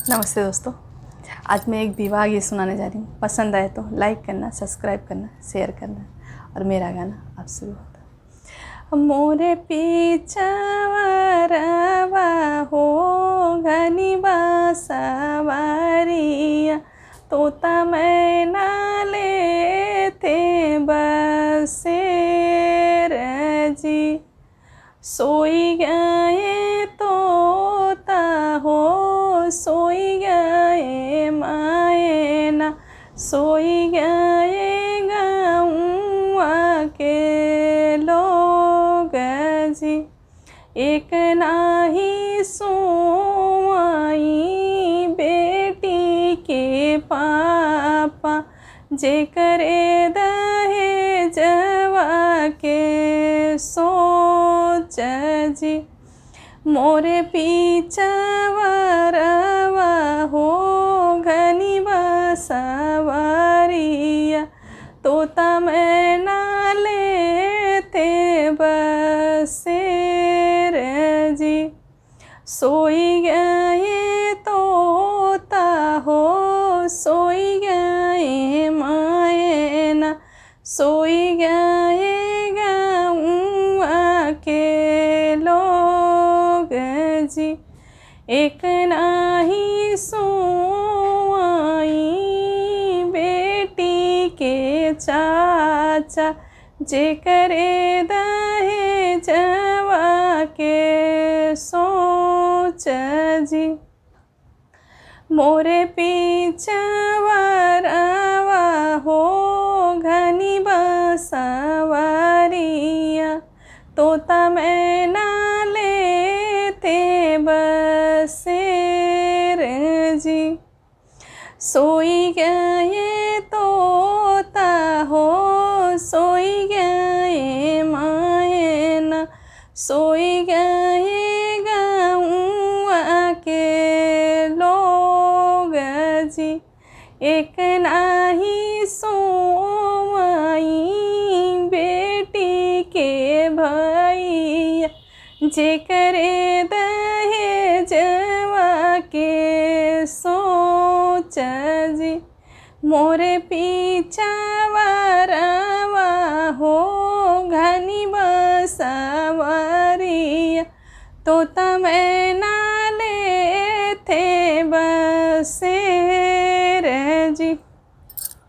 नमस्ते दोस्तों। आज मैं एक विवाह गीत सुनाने जा रही हूँ। पसंद आए तो लाइक करना, सब्सक्राइब करना, शेयर करना और मेरा गाना आप शुरू होता। मोरे पीछावरवा हो घनी बासवारिया, तोता मैना लेते बसेर जी। सोई गए तोता हो, सोई गए मायना, सोई गए गाँव के लोग जी। एक नाही सोई बेटी के पापा, जे करे दहेजवा के सोच जी। मोरे पीछावरवा हो घनी बासवारिया, तोता मैना लेते बसेर जी। सोई गए तोता हो, सोई गए मायना, सोई गए गाँव के लोग जी। एक नाही सोई बेटी के चाचा, जे करे दहेजवा के सोच जी। मोरे पीछावरवा हो घनी बासवारिया, तोता मैना लेते बसेर जी। सोई गए तोता हो, सोई गए मायना, सोई गए गाँव के लोग जी। एक नाही सोई बेटी के भैया, जे करे दहेजवा के सोच जी। मोरे पीछावरवा हो घनी बासवारिया, तोता